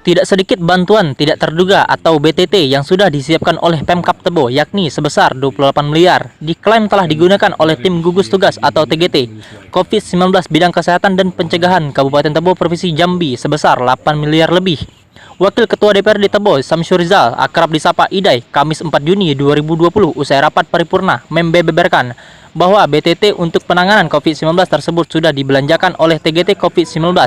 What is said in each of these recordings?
Tidak sedikit bantuan tidak terduga atau BTT yang sudah disiapkan oleh Pemkab Tebo, yakni sebesar 28 miliar, diklaim telah digunakan oleh tim gugus tugas atau TGT COVID-19 bidang kesehatan dan pencegahan Kabupaten Tebo Provinsi Jambi sebesar 8 miliar lebih. Wakil Ketua DPRD Tebo, Samsyur Rizal, akrab disapa Idai, Kamis 4 Juni 2020 usai rapat paripurna membeberkan bahwa BTT untuk penanganan COVID-19 tersebut sudah dibelanjakan oleh TGT COVID-19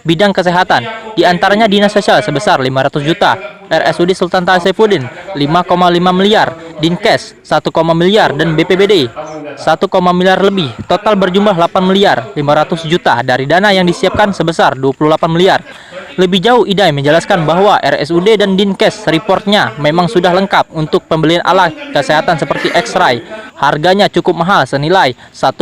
bidang kesehatan, di antaranya Dinas Sosial sebesar 500 juta, RSUD Sultan Taha Saifuddin 5,5 miliar, Dinkes 1, miliar dan BPBD 1, miliar lebih. Total berjumlah 8 miliar 500 juta dari dana yang disiapkan sebesar 28 miliar. Lebih jauh, Idai menjelaskan bahwa RSUD dan Dinkes reportnya memang sudah lengkap untuk pembelian alat kesehatan seperti X-ray. Harganya cukup mahal senilai 1,8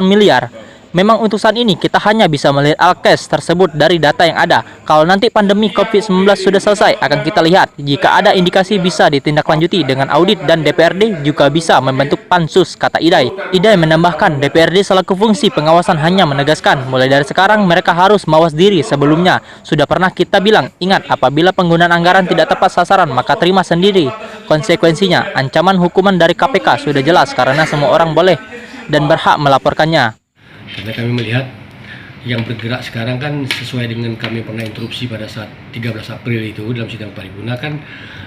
miliar. Memang untuk saat ini kita hanya bisa melihat alkes tersebut dari data yang ada. Kalau nanti pandemi COVID-19 sudah selesai, akan kita lihat. Jika ada indikasi bisa ditindaklanjuti dengan audit dan DPRD juga bisa membentuk pansus, kata Idai. Idai menambahkan DPRD selaku fungsi pengawasan hanya menegaskan mulai dari sekarang mereka harus mawas diri. Sebelumnya sudah pernah kita bilang, ingat apabila penggunaan anggaran tidak tepat sasaran maka terima sendiri konsekuensinya. Ancaman hukuman dari KPK sudah jelas karena semua orang boleh dan berhak melaporkannya. Karena kami melihat yang bergerak sekarang kan sesuai dengan kami pernah interupsi pada saat 13 April itu dalam sidang paripurna kan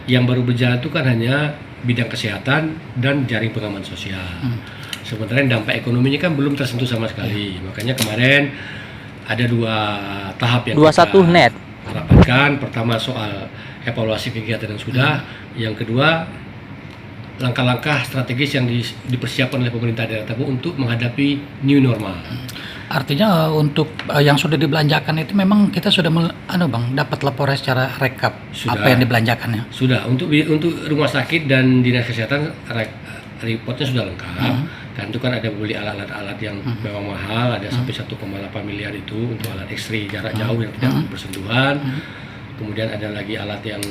yang baru berjalan itu kan hanya bidang kesehatan dan jaring pengaman sosial. Sementara dampak ekonominya kan belum tersentuh sama sekali. Makanya kemarin ada 2 tahap yang 21 net rapatkan. Pertama soal evaluasi kegiatan yang sudah, yang kedua langkah-langkah strategis yang dipersiapkan oleh pemerintah daerah Tebo untuk menghadapi new normal. Artinya untuk yang sudah dibelanjakan itu memang kita sudah dapat laporan secara rekap Sudah. apa yang dibelanjakannya. Sudah untuk rumah sakit dan dinas kesehatan reportnya sudah lengkap. Dan itu kan ada beli alat-alat yang memang mahal, ada sampai 1,8 miliar itu untuk alat X-ray jarak jauh yang tidak bersentuhan. Kemudian ada lagi alat yang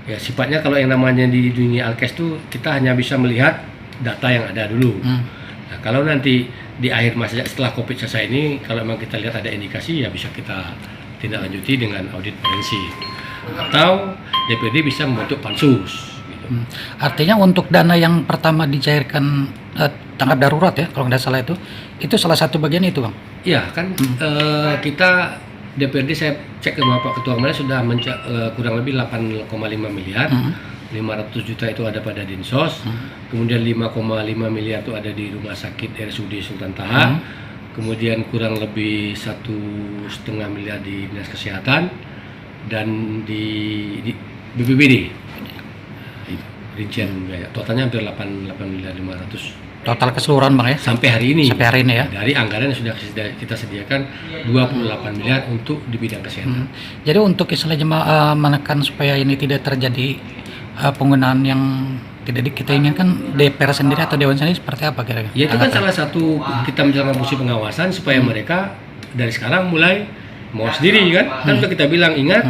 ya sifatnya kalau yang namanya di dunia alkes tuh kita hanya bisa melihat data yang ada dulu. Nah, kalau nanti di akhir masa setelah COVID selesai ini kalau memang kita lihat ada indikasi ya bisa kita tindak lanjuti dengan audit forensik atau DPRD bisa membentuk pansus gitu. Artinya untuk dana yang pertama dicairkan tanggap darurat ya kalau nggak salah itu salah satu bagian itu, Bang. Iya kan kita DPRD saya cek ke Bapak Ketua kemarin sudah kurang lebih 8,5 miliar. 500 juta itu ada pada Dinsos. Kemudian 5,5 miliar itu ada di Rumah Sakit RSUD Sultan Taha. Kemudian kurang lebih 1,5 miliar di Dinas Kesehatan dan di BPBD. Rincian biaya totalnya hampir 8 miliar 500. Total keseluruhan, Bang ya. Sampai hari ini ya. dari anggaran yang sudah kita sediakan 28 miliar untuk di bidang kesehatan. Jadi untuk istilahnya menekan supaya ini tidak terjadi penggunaan yang tidak kita inginkan, DPR sendiri atau Dewan sendiri seperti apa kira-kira? Ya itu kan salah satu kita menjalankan fungsi pengawasan supaya mereka dari sekarang mulai mau sendiri kan. Kan sudah kita bilang ingat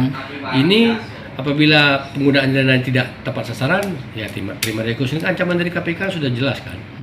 ini apabila penggunaan dana tidak tepat sasaran ya terima resiko. Ancaman dari KPK sudah jelas kan.